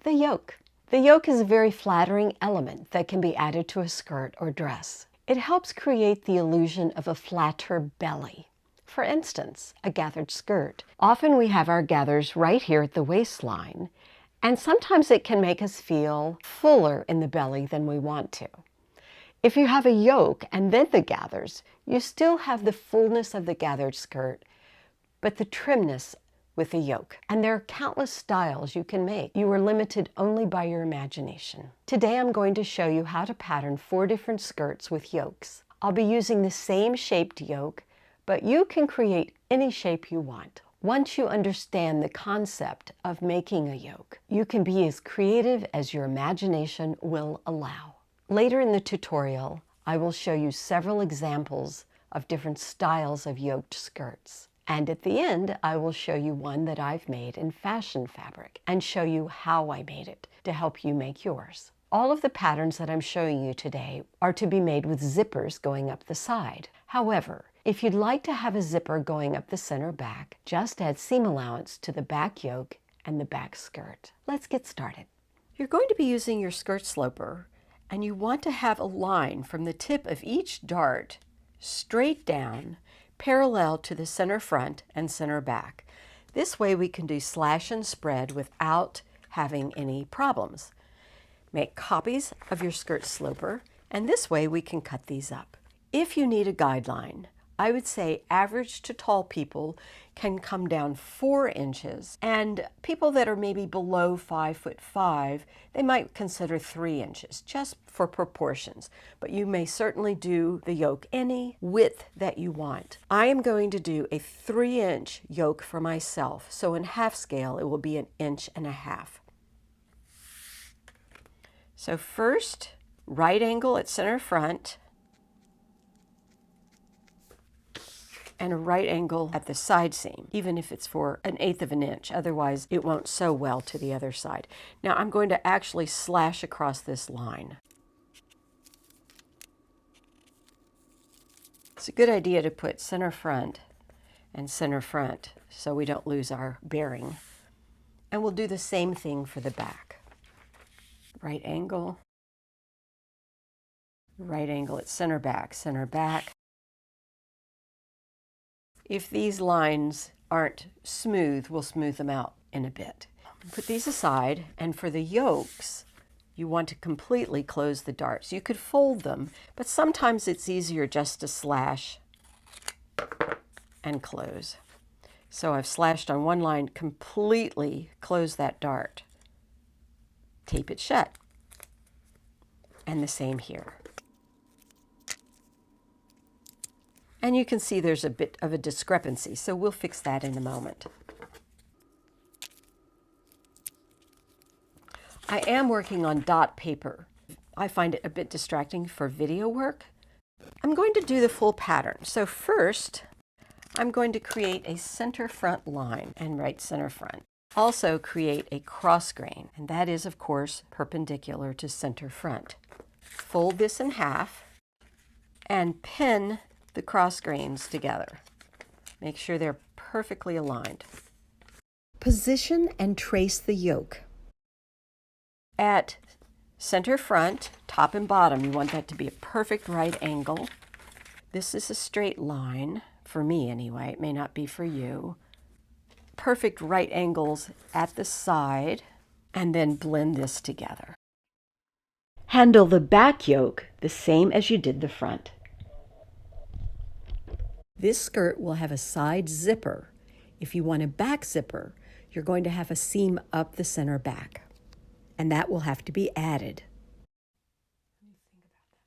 The yoke. The yoke is a very flattering element that can be added to a skirt or dress. It helps create the illusion of a flatter belly. For instance, a gathered skirt. Often we have our gathers right here at the waistline, and sometimes it can make us feel fuller in the belly than we want to. If you have a yoke and then the gathers, you still have the fullness of the gathered skirt, but the trimness with the yoke. And there are countless styles you can make. You are limited only by your imagination. Today I'm going to show you how to pattern 4 different skirts with yokes. I'll be using the same shaped yoke, but you can create any shape you want. Once you understand the concept of making a yoke, you can be as creative as your imagination will allow. Later in the tutorial, I will show you several examples of different styles of yoked skirts. And at the end, I will show you one that I've made in fashion fabric and show you how I made it to help you make yours. All of the patterns that I'm showing you today are to be made with zippers going up the side. However, if you'd like to have a zipper going up the center back, just add seam allowance to the back yoke and the back skirt. Let's get started. You're going to be using your skirt sloper, and you want to have a line from the tip of each dart straight down, parallel to the center front and center back. This way we can do slash and spread without having any problems. Make copies of your skirt sloper, and this way we can cut these up. If you need a guideline, I would say average to tall people can come down 4 inches, and people that are maybe below 5'5", they might consider 3 inches, just for proportions. But you may certainly do the yoke any width that you want. I am going to do a 3-inch yoke for myself, so in half scale it will be 1.5 inches. So first, right angle at center front, and a right angle at the side seam, even if it's for 1/8 inch. Otherwise, it won't sew well to the other side. Now, I'm going to actually slash across this line. It's a good idea to put center front and center front so we don't lose our bearing. And we'll do the same thing for the back. Right angle at center back. If these lines aren't smooth, we'll smooth them out in a bit. Put these aside, and for the yokes, you want to completely close the darts. You could fold them, but sometimes it's easier just to slash and close. So I've slashed on one line, completely close that dart. Tape it shut. And the same here. And you can see there's a bit of a discrepancy, so we'll fix that in a moment. I am working on dot paper. I find it a bit distracting for video work. I'm going to do the full pattern. So first, I'm going to create a center front line and right center front. Also create a cross grain, and that is, of course, perpendicular to center front. Fold this in half and pin the cross grains together. Make sure they're perfectly aligned. Position and trace the yoke. At center front, top and bottom, you want that to be a perfect right angle. This is a straight line, for me anyway, it may not be for you. Perfect right angles at the side, and then blend this together. Handle the back yoke the same as you did the front. This skirt will have a side zipper. If you want a back zipper, you're going to have a seam up the center back, and that will have to be added.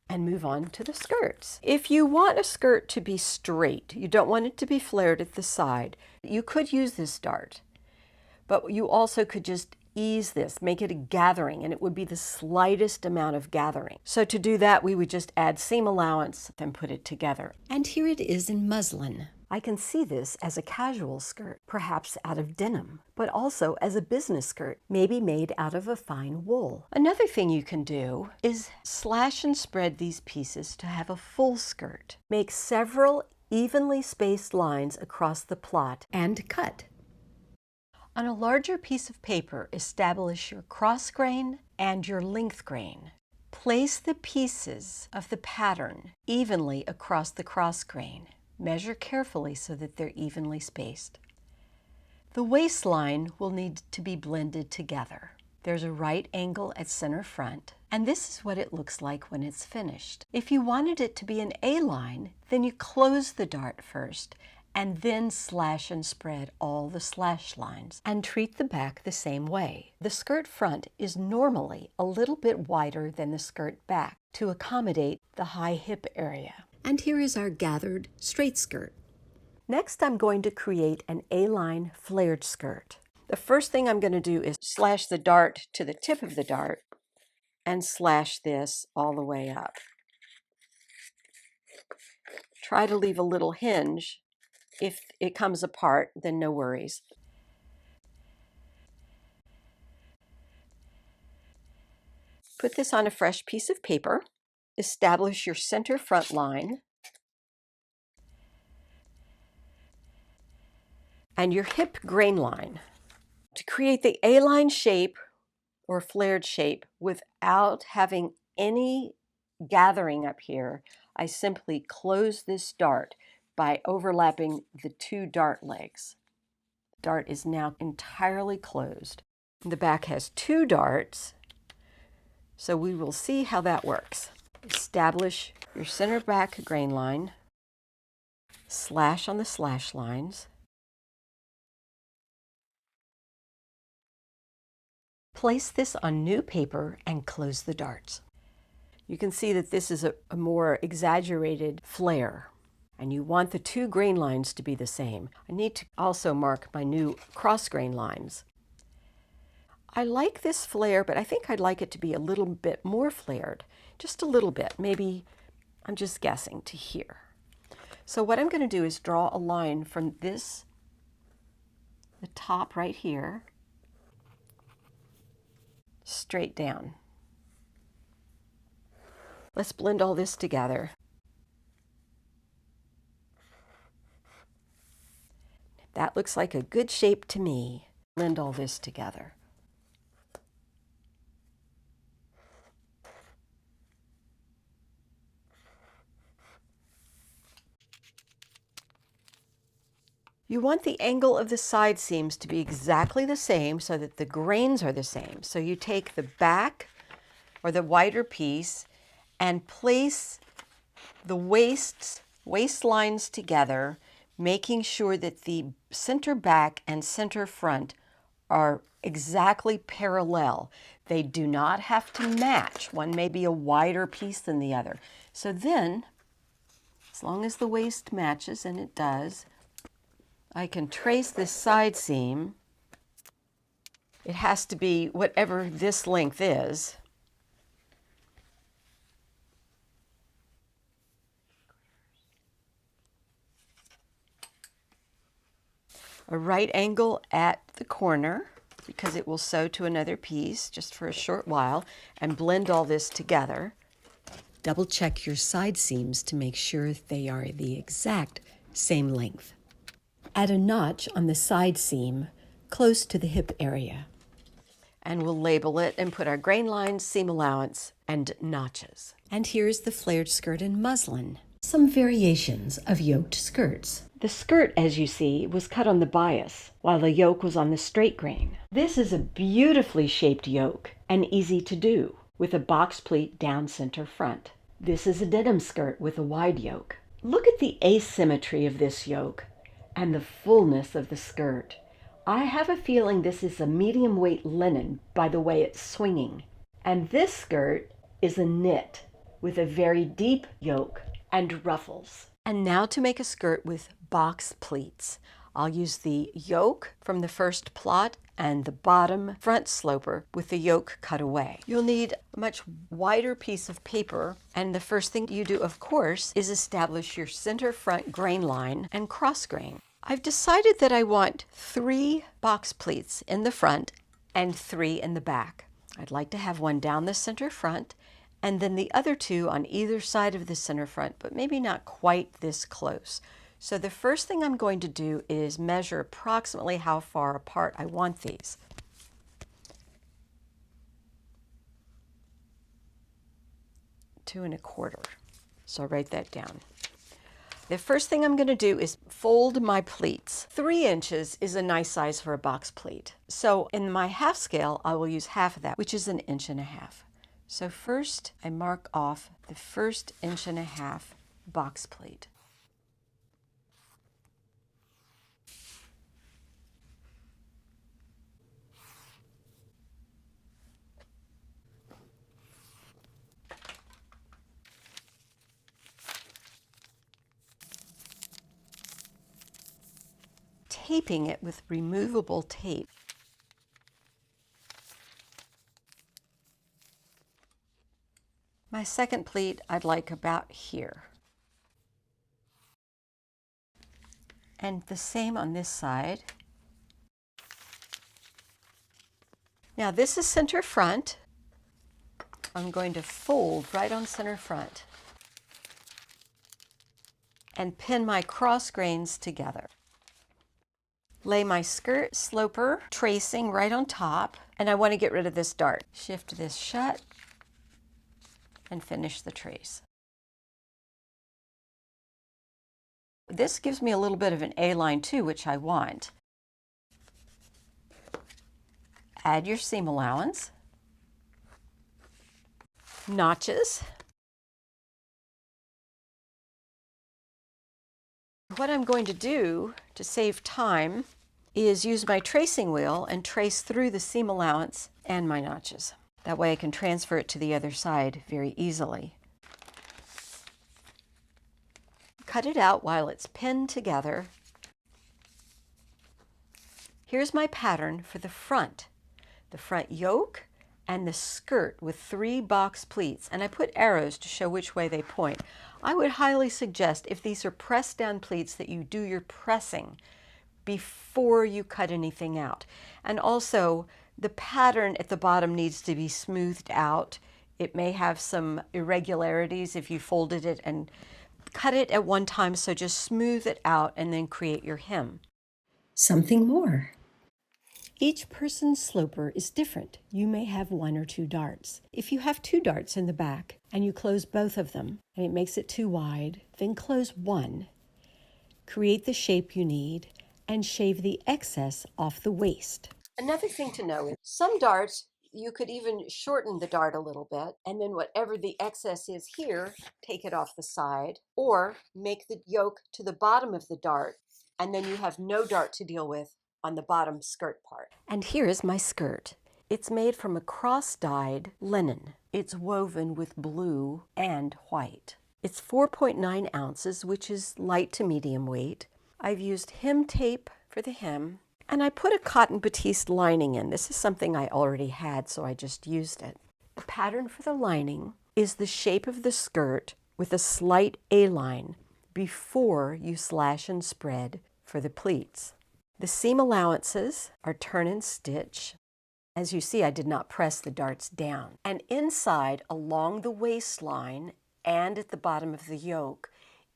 And move on to the skirts. If you want a skirt to be straight, you don't want it to be flared at the side, you could use this dart, but you also could just ease this, make it a gathering, and it would be the slightest amount of gathering. So to do that, we would just add seam allowance and put it together. And here it is in muslin. I can see this as a casual skirt, perhaps out of denim, but also as a business skirt, maybe made out of a fine wool. Another thing you can do is slash and spread these pieces to have a full skirt. Make several evenly spaced lines across the plot and cut. On a larger piece of paper, establish your cross grain and your length grain. Place the pieces of the pattern evenly across the cross grain. Measure carefully so that they're evenly spaced. The waistline will need to be blended together. There's a right angle at center front, and this is what it looks like when it's finished. If you wanted it to be an A-line, then you close the dart first, and then slash and spread all the slash lines, and treat the back the same way. The skirt front is normally a little bit wider than the skirt back to accommodate the high hip area. And here is our gathered straight skirt. Next, I'm going to create an A-line flared skirt. The first thing I'm going to do is slash the dart to the tip of the dart and slash this all the way up. Try to leave a little hinge. If it comes apart, then no worries. Put this on a fresh piece of paper. Establish your center front line and your hip grain line. To create the A-line shape or flared shape without having any gathering up here, I simply close this dart by overlapping the two dart legs. The dart is now entirely closed. The back has two darts, so we will see how that works. Establish your center back grain line, slash on the slash lines, place this on new paper and close the darts. You can see that this is a more exaggerated flare, and you want the two grain lines to be the same. I need to also mark my new cross grain lines. I like this flare, but I think I'd like it to be a little bit more flared, just a little bit. Maybe, I'm just guessing, to here. So what I'm going to do is draw a line from this, the top right here, straight down. Let's blend all this together. That looks like a good shape to me. Blend all this together. You want the angle of the side seams to be exactly the same so that the grains are the same. So you take the back or the wider piece and place the waistlines together, making sure that the center back and center front are exactly parallel. They do not have to match. One may be a wider piece than the other. So then, as long as the waist matches, and it does, I can trace this side seam. It has to be whatever this length is. A right angle at the corner, because it will sew to another piece just for a short while, and blend all this together. Double check your side seams to make sure they are the exact same length. Add a notch on the side seam close to the hip area. And we'll label it and put our grain lines, seam allowance, and notches. And here's the flared skirt in muslin. Some variations of yoked skirts. The skirt, as you see, was cut on the bias, while the yoke was on the straight grain. This is a beautifully shaped yoke and easy to do, with a box pleat down center front. This is a denim skirt with a wide yoke. Look at the asymmetry of this yoke and the fullness of the skirt. I have a feeling this is a medium weight linen by the way it's swinging. And this skirt is a knit with a very deep yoke and ruffles. And now to make a skirt with box pleats. I'll use the yoke from the first plot and the bottom front sloper with the yoke cut away. You'll need a much wider piece of paper, and the first thing you do, of course, is establish your center front grain line and cross grain. I've decided that I want 3 box pleats in the front and 3 in the back. I'd like to have one down the center front and then the other 2 on either side of the center front, but maybe not quite this close. So the first thing I'm going to do is measure approximately how far apart I want these. Two and a quarter. So I'll write that down. The first thing I'm going to do is fold my pleats. 3 inches is a nice size for a box pleat. So in my half scale, I will use half of that, which is 1.5 inches. So first, I mark off the first 1.5 inches box pleat. Taping it with removable tape. My second pleat I'd like about here. And the same on this side. Now this is center front. I'm going to fold right on center front and pin my cross grains together. Lay my skirt sloper tracing right on top, and I want to get rid of this dart. Shift this shut and finish the trace. This gives me a little bit of an A-line too, which I want. Add your seam allowance, notches. What I'm going to do to save time is use my tracing wheel and trace through the seam allowance and my notches. That way I can transfer it to the other side very easily. Cut it out while it's pinned together. Here's my pattern for the front yoke and the skirt with 3 box pleats, and I put arrows to show which way they point. I would highly suggest, if these are pressed down pleats, that you do your pressing before you cut anything out. And also, the pattern at the bottom needs to be smoothed out. It may have some irregularities if you folded it and cut it at one time, so just smooth it out and then create your hem. Something more. Each person's sloper is different. You may have 1 or 2 darts. If you have 2 darts in the back and you close both of them and it makes it too wide, then close one. Create the shape you need and shave the excess off the waist. Another thing to know is some darts, you could even shorten the dart a little bit, and then whatever the excess is here, take it off the side, or make the yoke to the bottom of the dart, and then you have no dart to deal with on the bottom skirt part. And here is my skirt. It's made from a cross-dyed linen. It's woven with blue and white. It's 4.9 ounces, which is light to medium weight. I've used hem tape for the hem, and I put a cotton batiste lining in. This is something I already had, so I just used it. The pattern for the lining is the shape of the skirt with a slight A-line before you slash and spread for the pleats. The seam allowances are turn and stitch. As you see, I did not press the darts down. And inside, along the waistline and at the bottom of the yoke,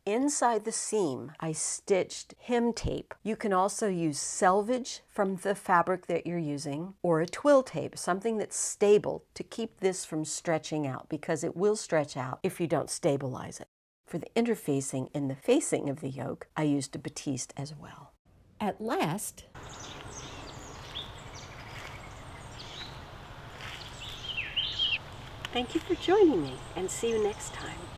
inside the seam, I stitched hem tape. You can also use selvage from the fabric that you're using, or a twill tape, something that's stable to keep this from stretching out, because it will stretch out if you don't stabilize it. For the interfacing and the facing of the yoke, I used a batiste as well. At last, thank you for joining me, and see you next time.